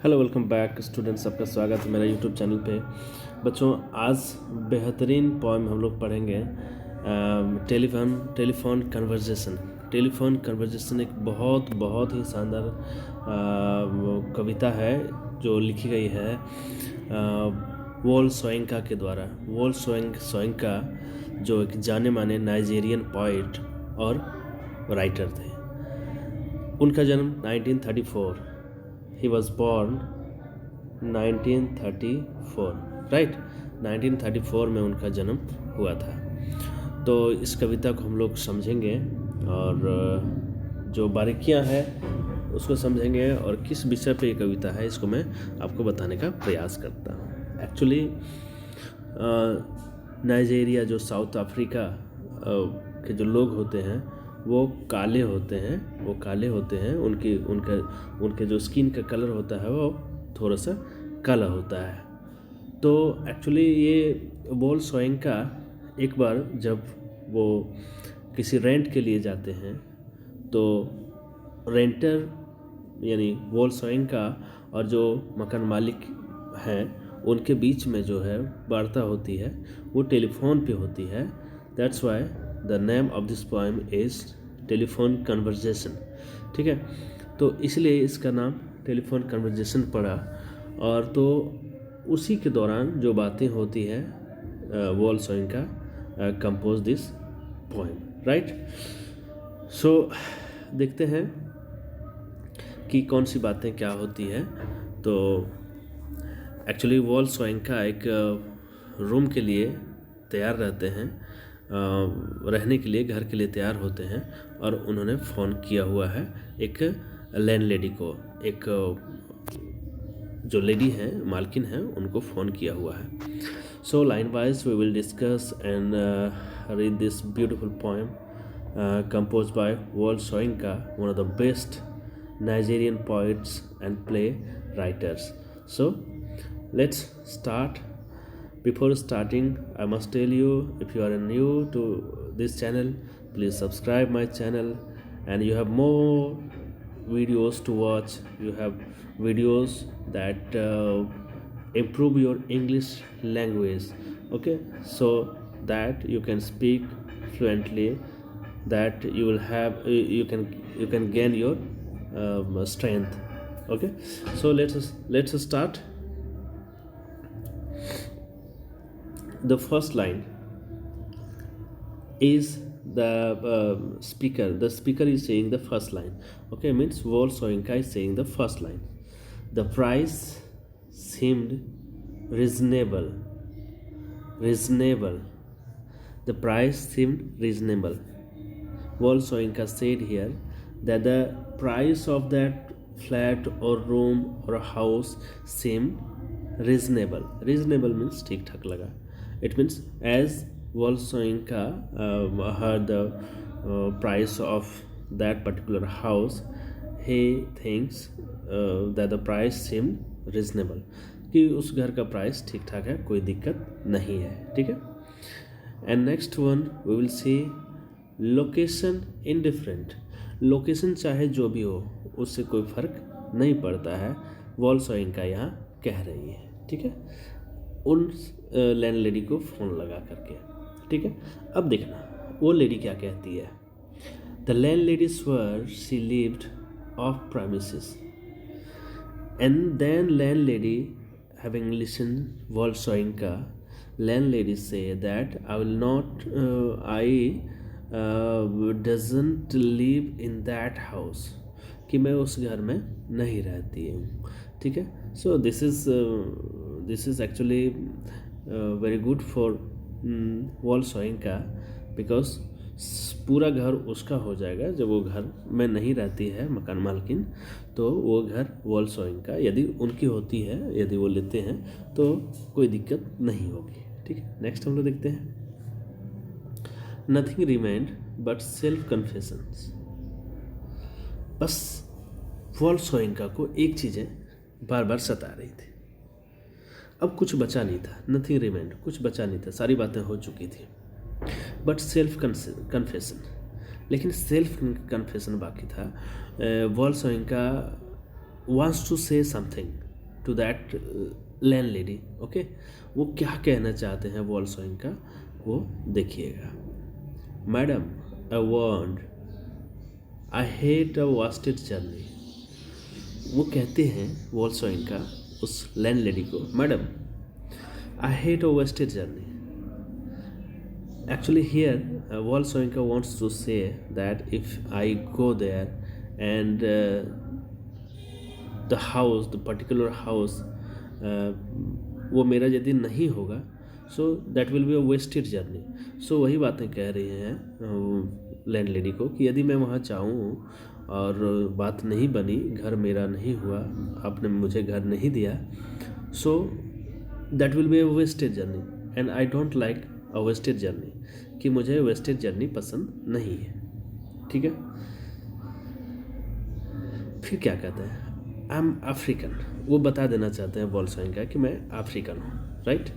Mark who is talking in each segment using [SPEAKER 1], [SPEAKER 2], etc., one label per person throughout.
[SPEAKER 1] Hello welcome back students, आपका स्वागत है मेरा यूट्यूब चैनल पे। बच्चों, आज बेहतरीन पोएम हम लोग पढ़ेंगे। टेलीफोन कन्वर्जेसन एक बहुत बहुत ही शानदार वो कविता है जो लिखी गई है वॉल सोयंका के द्वारा। वॉल सोयंका जो एक जाने माने नाइजीरियन पोइट और राइटर थे। उनका जन्म 1934, he was born 1934, राइट। 1934 में उनका जन्म हुआ था। तो इस कविता को हम लोग समझेंगे और जो बारीकियां हैं उसको समझेंगे और किस विषय पे ये कविता है इसको मैं आपको बताने का प्रयास करता हूँ। एक्चुअली नाइजीरिया जो साउथ अफ्रीका के जो लोग होते हैं वो काले होते हैं। उनके जो स्किन का कलर होता है वो थोड़ा सा काला होता है। तो एक्चुअली ये वॉल सोयंका एक बार जब वो किसी रेंट के लिए जाते हैं तो रेंटर यानी वॉल सोयंका और जो मकान मालिक हैं उनके बीच में जो है वार्ता होती है वो टेलीफोन पे होती है। That's why the name of this poem is telephone conversation. ठीक है, तो इसलिए इसका नाम टेलीफोन कन्वर्जेसन पड़ा। और तो उसी के दौरान जो बातें होती है Wole Soyinka compose this poem, right. So देखते हैं कि कौन सी बातें क्या होती है। तो एक्चुअली वॉल सोयंका एक रूम के लिए तैयार रहते हैं, रहने के लिए घर के लिए तैयार होते हैं और उन्होंने फ़ोन किया हुआ है एक लैंडलेडी को। एक जो लेडी हैं, मालकिन हैं, उनको फ़ोन किया हुआ है। So line wise we will discuss and read this beautiful poem composed by Wole Soyinka, one of the best Nigerian poets and play writers. So let's start. Before starting, I must tell you, if you are new to this channel, please subscribe my channel and you have more videos to watch. You have videos that improve your English language, okay, so that you can speak fluently, that you will have you can gain your strength. Okay, so let's start. The first line is the speaker is saying the first line. Okay, means Wole Soyinka is saying the first line. The price seemed reasonable. The price seemed reasonable. Wole Soyinka said here that the price of that flat or room or a house seemed reasonable. Reasonable means ठीक ठाक लगा. It means as Wole Soyinka heard the price of that particular house, he thinks that the price seemed reasonable. कि उस घर का price ठीक ठाक है, कोई दिक्कत नहीं है. ठीक है. And next one we will see location indifferent. Location चाहे जो भी हो उससे कोई फ़र्क नहीं पड़ता है, वॉल सोयंका यहाँ कह रही है। ठीक है, उन लैंडलेडी को फ़ोन लगा करके। ठीक है, अब देखना वो लेडी क्या कहती है। The landlady swore she lived off premises and then landlady having listen Wole Soyinka, landlady से that I will not doesn't live in that house, कि मैं उस घर में नहीं रहती हूँ. ठीक है, so this is actually very good for Wole Soyinka because पूरा घर उसका हो जाएगा। जब वो घर में नहीं रहती है मकान मालकिन, तो वो घर वॉल सोयंका यदि उनकी होती है, यदि वो लेते हैं तो कोई दिक्कत नहीं होगी। ठीक है, नेक्स्ट हम लोग देखते हैं। Nothing remained but self-confessions. बस वॉल सोयंका को एक चीज़ें बार बार सता रही थी। अब कुछ बचा नहीं था। Nothing remained, कुछ बचा नहीं था, सारी बातें हो चुकी थी। बट सेल्फ कन्फेशन, लेकिन सेल्फ कन्फेशन बाकी था। Wole Soyinka wants to say something, to that landlady. Okay, वो क्या कहना चाहते हैं वॉल्सोइंग का, वो देखिएगा। Madam, I want, I hate a wasted journey. वो कहते हैं वॉल्सोइंग का उस लैंड लेडी को, madam, I hate a wasted journey. Actually here Wolsoinka wants to say that if I go there and the house, the particular house, वो मेरा यदि नहीं होगा, so that will be a wasted journey। so वही बातें कह रही हैं लैंड लेडी को कि यदि मैं वहाँ जाऊँ और बात नहीं बनी, घर मेरा नहीं हुआ, आपने मुझे घर नहीं दिया, so that will be a wasted journey and I don't like a wasted journey, कि मुझे वेस्टेड जर्नी पसंद नहीं है। ठीक है, फिर क्या कहते हैं, आई एम अफ्रीकन। वो बता देना चाहते हैं वॉल्सोइंका कि मैं अफ्रीकन हूँ, right.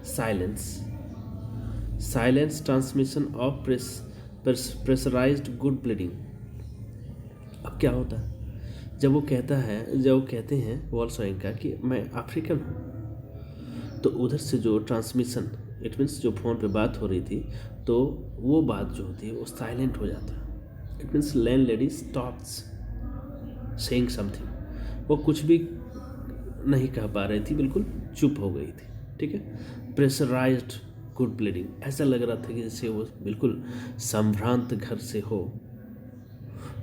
[SPEAKER 1] Silence, silence transmission of pressurised good bleeding. अब क्या होता है जब वो कहते हैं वॉल्सोइंका कि मैं अफ्रीकन हूँ, तो उधर से जो ट्रांसमिशन, इट मीन्स जो फ़ोन पे बात हो रही थी, तो वो बात जो होती है वो साइलेंट हो जाता है। It means land lady stops saying something. वो कुछ भी नहीं कह पा रही थी, बिल्कुल चुप हो गई थी। ठीक है, प्रेशराइज्ड गुड ब्लीडिंग, ऐसा लग रहा था कि जैसे वो बिल्कुल संभ्रांत घर से हो,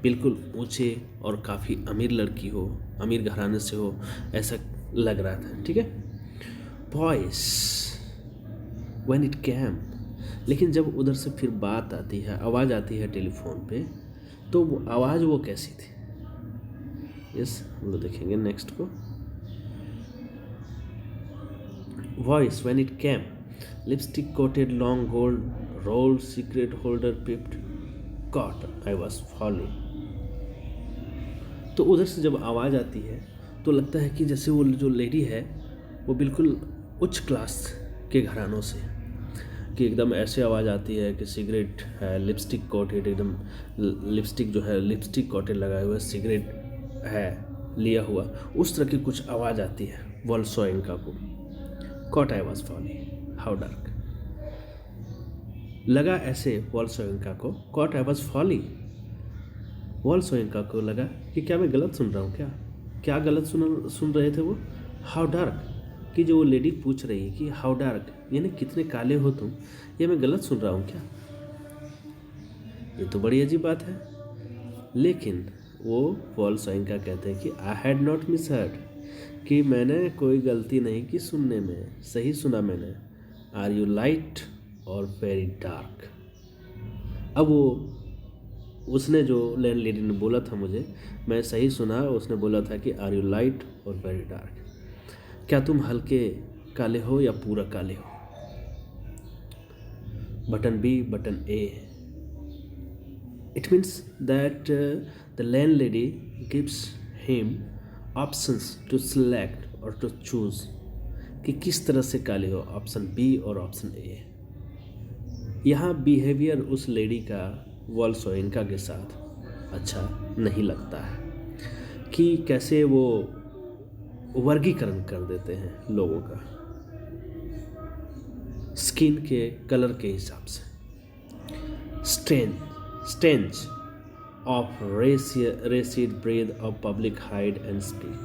[SPEAKER 1] बिल्कुल ऊंचे और काफ़ी अमीर लड़की हो, अमीर घराने से हो, ऐसा लग रहा था। ठीक है, वॉइस व्हेन इट कैम, लेकिन जब उधर से फिर बात आती है, आवाज़ आती है टेलीफोन पे, तो वो आवाज़ वो कैसी थी, यस हम लोग देखेंगे नेक्स्ट को। Voice when it came, lipstick coated long gold rolled cigarette holder pipped caught I was falling. तो उधर से जब आवाज़ आती है तो लगता है कि जैसे वो जो लेडी है वो बिल्कुल उच्च क्लास के घरानों से, कि एकदम ऐसे आवाज़ आती है कि सिगरेट है, लिपस्टिक कोटेड, एकदम लिपस्टिक जो है लिपस्टिक कोटेड लगाए हुए, सिगरेट है लिया हुआ, उस तरह की कुछ आवाज़ आती है वॉल्सोइंका को। Caught I was falling, how dark, लगा ऐसे वॉल्सोइंका को, caught I was falling. Wole Soyinka को लगा कि क्या मैं गलत सुन रहा हूँ, क्या गलत सुन रहे थे वो। हाउ डार्क, कि जो वो लेडी पूछ रही है कि हाउ डार्क, यानी कितने काले हो तुम, ये मैं गलत सुन रहा हूँ क्या। ये तो बड़ी अजीब बात है। लेकिन वो वॉल्सोइंका कहते हैं कि आई हैड नॉट मिसहर्ड, कि मैंने कोई गलती नहीं की सुनने में, सही सुना मैंने। आर यू लाइट और वेरी डार्क। अब वो उसने जो लैंड लेडी ने बोला था मुझे, मैं सही सुना, उसने बोला था कि आर यू लाइट और वेरी डार्क, क्या तुम हल्के काले हो या पूरा काले हो। Button B, button A, it means that the landlady gives him options to select और टू चूज, कि किस तरह से काले हो, ऑप्शन बी और ऑप्शन ए। यहाँ बिहेवियर उस लेडी का वॉल्सोइंका के साथ अच्छा नहीं लगता है, कि कैसे वो वर्गीकरण कर देते हैं लोगों का स्किन के कलर के हिसाब से। Stench of rancid breath of public hide and speak.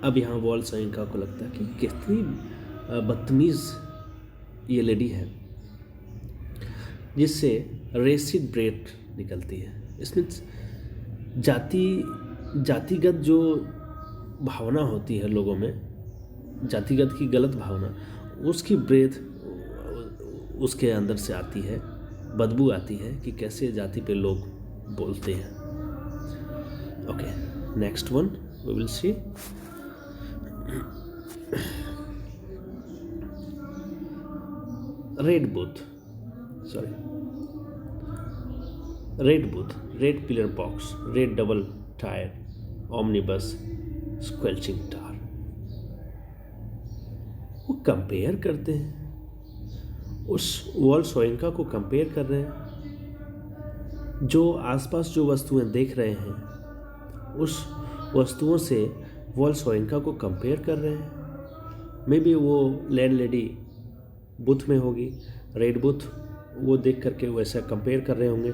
[SPEAKER 1] अब यहाँ वॉल्सोइंका को लगता है कि कितनी बदतमीज़ ये लेडी है, जिससे रेसिड ब्रेथ निकलती है। इसमें जातिगत जो भावना होती है लोगों में, जातिगत की गलत भावना, उसकी ब्रेथ उसके अंदर से आती है, बदबू आती है कि कैसे जाति पे लोग बोलते हैं। Okay, next one we will see. Red booth, red pillar box, red double tier omnibus, squelching tar. वो कंपेयर करते हैं, उस वॉल्सोइंका को कंपेयर कर रहे हैं। जो आसपास जो वस्तुएं देख रहे हैं, उस वस्तुओं से वॉल्सोइंका को कंपेयर कर रहे हैं। मे बी वो लैंड लेडी बूथ में होगी, रेड बूथ, वो देख करके वैसा कंपेयर कर रहे होंगे।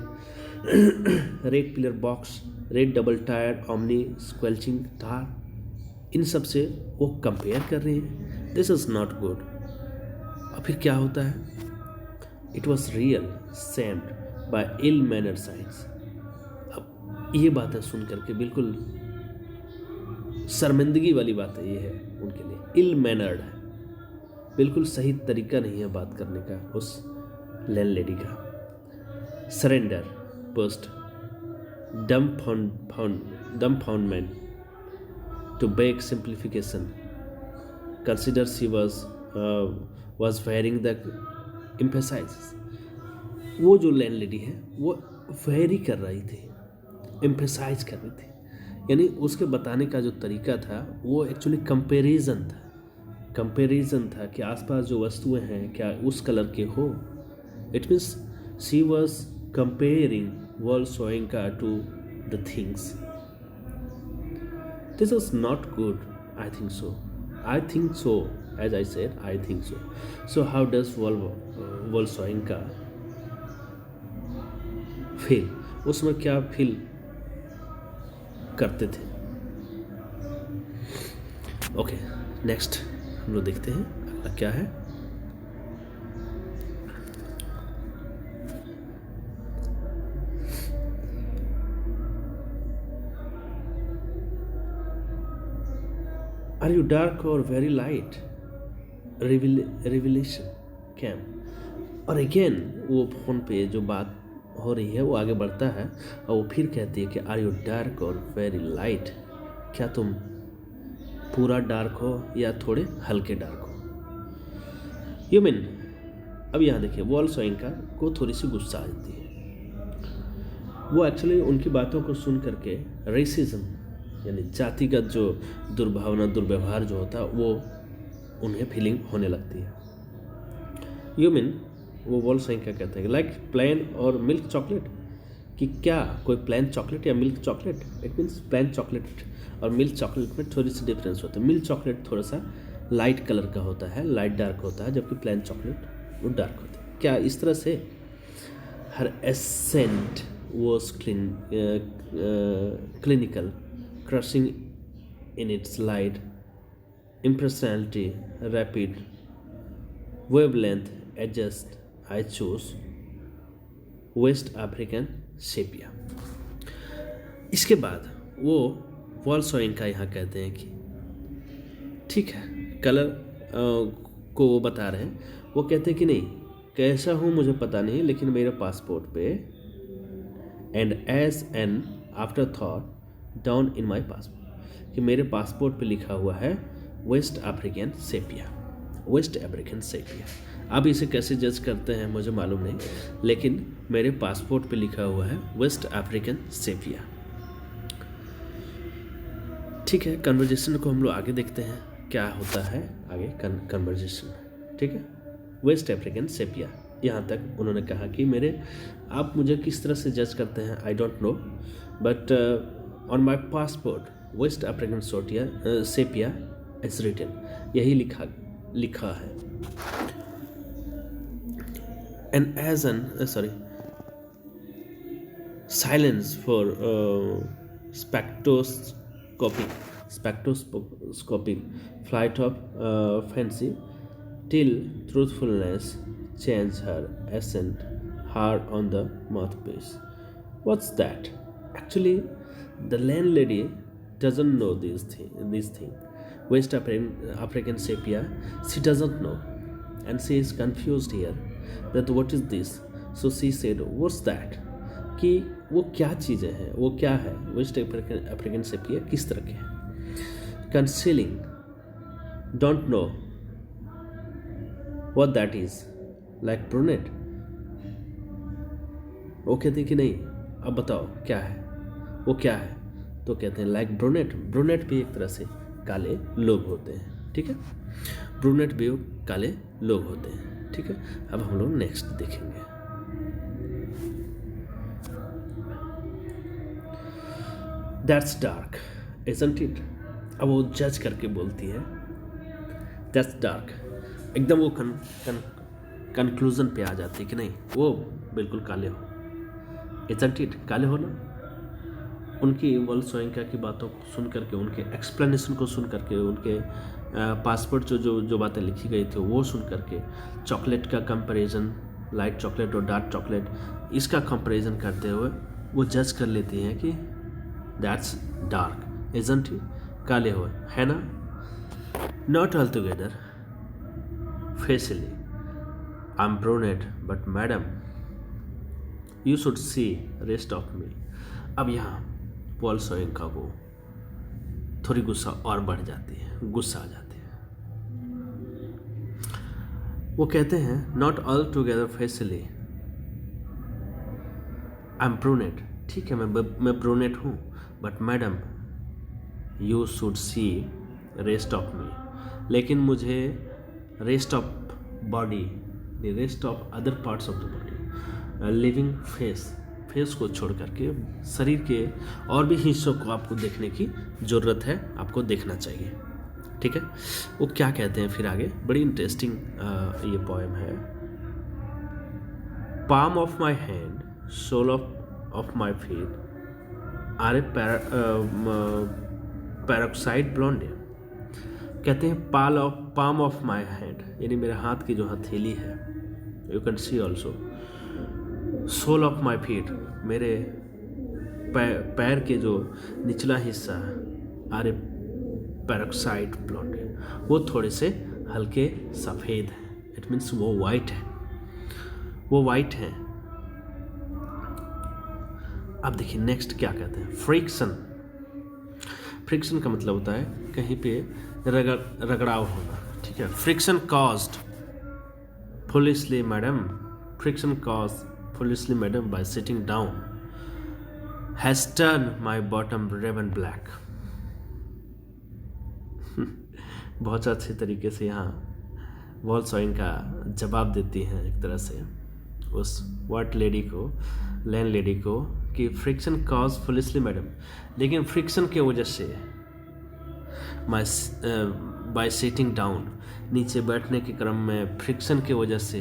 [SPEAKER 1] Red pillar box, red double tier omni squelching tar, इन सब से वो कंपेयर कर रही हैं। This is not good. और फिर क्या होता है? It was real shamed by ill manner silence. अब ये बातें सुन करके बिल्कुल शर्मिंदगी वाली बात है, ये है उनके लिए। इल मैनर्ड है, बिल्कुल सही तरीका नहीं है बात करने का उस लैंड लेडी का। Surrender post dumbfoundment to beg simplification. Consider she was wearing the emphasizes. वो जो लैंड लेडी है वो वेरी कर रही थी, एम्फेसाइज कर रही थी, यानी उसके बताने का जो तरीका था वो एक्चुअली कंपेरिजन था कि आसपास जो वस्तुएं हैं क्या उस कलर के हो। It means she was comparing Volsoenka to the things. This is not good. I think so. As I said, I think so. So how does Volsoenka feel? उसमें क्या फील करते थे? ओके, नेक्स्ट हम लोग देखते हैं अगला क्या है। Are you dark or very light? Revelation came. और अगेन वो फ़ोन पे जो बात हो रही है वो आगे बढ़ता है और वो फिर कहती है कि आर यू डार्क और वेरी लाइट? क्या तुम पूरा डार्क हो या थोड़े हल्के डार्क हो? यू मीन, अब यहाँ देखिए, वॉल्सोइंका को थोड़ी सी गुस्सा आती है। वो एक्चुअली उनकी बातों को सुन करके रेसिज्म यानी जातिगत जो दुर्भावना दुर्व्यवहार जो होता है वो उन्हें फीलिंग होने लगती है। यू मीन, वो वॉल्सोइंका कहते हैं लाइक प्लेन और मिल्क चॉकलेट, कि क्या कोई प्लेन चॉकलेट या milk chocolate? It means plain chocolate और मिल्क चॉकलेट में थोड़ी सी डिफरेंस होता है। मिल्क चॉकलेट थोड़ा सा लाइट कलर का होता है, लाइट डार्क होता है, जबकि प्लेन चॉकलेट वो डार्क होता है। क्या इस तरह से? Her assent was clinical, crushing in its light, impersonality, rapid, wavelength, adjust, I choose, West African sepia. इसके बाद वो वॉल्सोइंका यहाँ कहते हैं कि ठीक है, कलर को वो बता रहे हैं। वो कहते हैं कि नहीं, कैसा हूँ मुझे पता नहीं, लेकिन मेरे पासपोर्ट पे and as an after thought down in my passport, कि मेरे पासपोर्ट पे लिखा हुआ है वेस्ट अफ्रीकन सेपिया। आप इसे कैसे जज करते हैं मुझे मालूम नहीं, लेकिन मेरे पासपोर्ट पे लिखा हुआ है वेस्ट अफ्रीकन सेपिया। ठीक है, कन्वर्जेशन को हम लोग आगे देखते हैं क्या होता है आगे कन्वर्जेशन। ठीक है, वेस्ट अफ्रीकन सेपिया, यहाँ तक उन्होंने कहा कि आप मुझे किस तरह से जज करते हैं I don't know, but on my passport West African sepia is written, यही लिखा है। And as an silence for spectroscopic flight of fancy till truthfulness changed her accent hard on the mouthpiece. What's that? Actually, the landlady doesn't know this thing. West African sepia, she doesn't know, and she is confused here that what is this. So she said, what's that? कि वो क्या चीज़ें हैं, वो क्या है? Waste African sepia किस तरह के हैं? Concealing, don't know what that is, like brunette. वो कहते हैं कि नहीं, अब बताओ क्या है, वो क्या है? तो कहते हैं लाइक ब्रूनेट भी एक तरह से काले लोग होते हैं। ठीक है, ब्रूनेट भी काले लोग होते हैं। ठीक है, अब हम लोग नेक्स्ट देखेंगे। That's dark, isn't it? अब वो जज करके बोलती है दैट्स डार्क, एकदम वो कंक्लूजन पे आ जाती है कि नहीं वो बिल्कुल काले हो, इजंट इट, काले हो ना। उनकी वोल्सोइंका की बातों को सुन करके, उनके एक्सप्लेनेशन को सुन करके, उनके पासपोर्ट जो बातें लिखी गई थी वो सुन करके, चॉकलेट का कंपैरिजन, लाइट चॉकलेट और डार्क चॉकलेट, इसका कंपैरिजन करते हुए वो जज कर लेती हैं कि दैट्स डार्क, इजंट इट, काले हो, है ना। Not all together facially I am brunette but madam you should see rest of me. अब यहाँ वोल्सोइंका को थोड़ी गुस्सा और बढ़ जाती है, गुस्सा आ जाती है। वो कहते हैं not all together facially I am brunette, ठीक है मैं ब्रूनेट हूँ, but madam you should see rest of me, लेकिन मुझे rest of body, the rest of other parts of the body, leaving face को छोड़ करके शरीर के और भी हिस्सों को आपको देखने की ज़रूरत है, आपको देखना चाहिए, ठीक है। वो क्या कहते हैं फिर आगे, बड़ी इंटरेस्टिंग ये पोएम है। Palm of my hand, sole of my feet are a peroxide blonde. कहते हैं पाम ऑफ माई हैंड, यानी मेरे हाथ की जो हथेली है, you can see also, sole of my feet, मेरे पैर के जो निचला हिस्सा आर ए पैरोक्साइड ब्लॉन्ड, वो थोड़े से हल्के सफ़ेद हैं, इट मीन्स वो वाइट है, वो वाइट हैं। अब देखिए नेक्स्ट क्या कहते हैं, फ्रिक्शन। फ्रिक्शन का मतलब होता है कहीं पे रगड़ाव होना, ठीक है। Friction caused foolishly madam, friction caused foolishly madam bye sitting down has turn my bottom red and black. बहुत अच्छे तरीके से यहाँ वोल्सोइंका जवाब देती हैं एक तरह से उस वर्ट लेडी को, लैंड लेडी को, कि फ्रिक्शन कॉज फुलिशली मैडम, लेकिन फ्रिक्शन के वजह से बाय सिटिंग डाउन, नीचे बैठने के क्रम में फ्रिक्शन के वजह से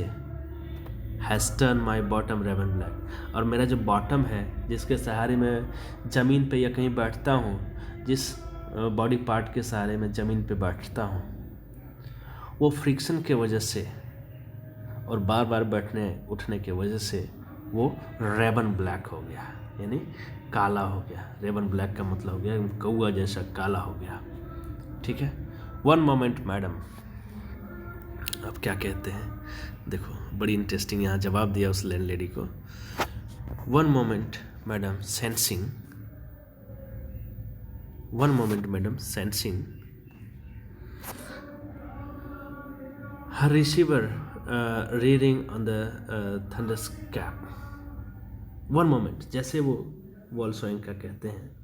[SPEAKER 1] has turn my bottom red and black, और मेरा जो बॉटम है जिसके सहारे मैं ज़मीन पे या कहीं बैठता हूँ, जिस बॉडी पार्ट के सहारे मैं ज़मीन पे बैठता हूँ, वो फ्रिक्शन के वजह से और बार बार बैठने उठने के वजह से वो रेबन ब्लैक हो गया, यानी काला हो गया। रेबन ब्लैक का मतलब हो गया कौआ जैसा काला हो गया, ठीक है। वन मोमेंट मैडम, अब क्या कहते हैं देखो, बड़ी इंटरेस्टिंग यहाँ जवाब दिया उस लैंड लेडी को। One moment madam sensing, one moment madam sensing her receiver reading on the thunder's cap. One moment, जैसे वो वोल्सोइंका कहते हैं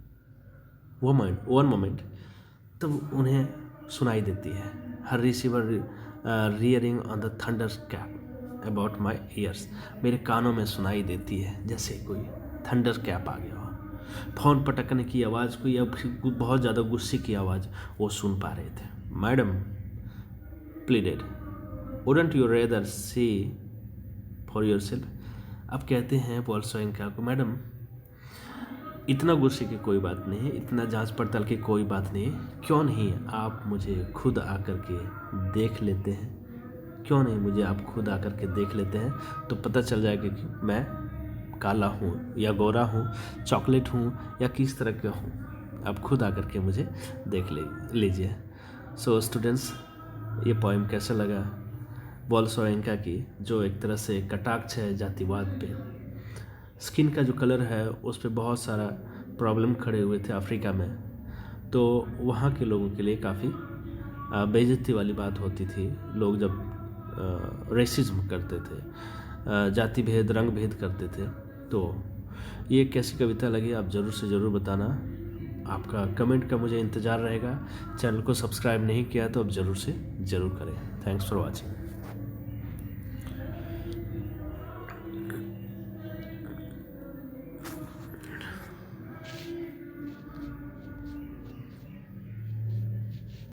[SPEAKER 1] वन मोमेंट, तब उन्हें सुनाई देती है her receiver rearing on the thunderclap about my ears, मेरे कानों में सुनाई देती है जैसे कोई थंडर कैप आ गया हो, फ़ोन पटकने की आवाज़ कोई, या बहुत ज़्यादा गुस्से की आवाज़ वो सुन पा रहे थे। Madam pleaded wouldn't you rather see for yourself. अब कहते हैं वोल्सोइंका को, मैडम इतना गुस्से की कोई बात नहीं है, इतना जांच पड़ताल की कोई बात नहीं है, क्यों नहीं आप मुझे खुद आकर के देख लेते हैं, क्यों नहीं मुझे आप खुद आकर के देख लेते हैं, तो पता चल जाएगा कि मैं काला हूँ या गोरा हूँ, चॉकलेट हूँ या किस तरह का हूँ, आप खुद आकर के मुझे देख लीजिए। सो स्टूडेंट्स, ये पोएम कैसा लगा वोल्सोइंका की, जो एक तरह से कटाक्ष है जातिवाद पे। स्किन का जो कलर है उस पर बहुत सारा प्रॉब्लम खड़े हुए थे अफ्रीका में, तो वहाँ के लोगों के लिए काफ़ी बेइज्जती वाली बात होती थी। लोग जब रेसिज्म करते थे, जाति भेद रंग भेद करते थे। तो ये कैसी कविता लगी आप ज़रूर से ज़रूर बताना, आपका कमेंट का मुझे इंतज़ार रहेगा। चैनल को सब्सक्राइब नहीं किया तो अब ज़रूर से ज़रूर करें। Thanks for watching.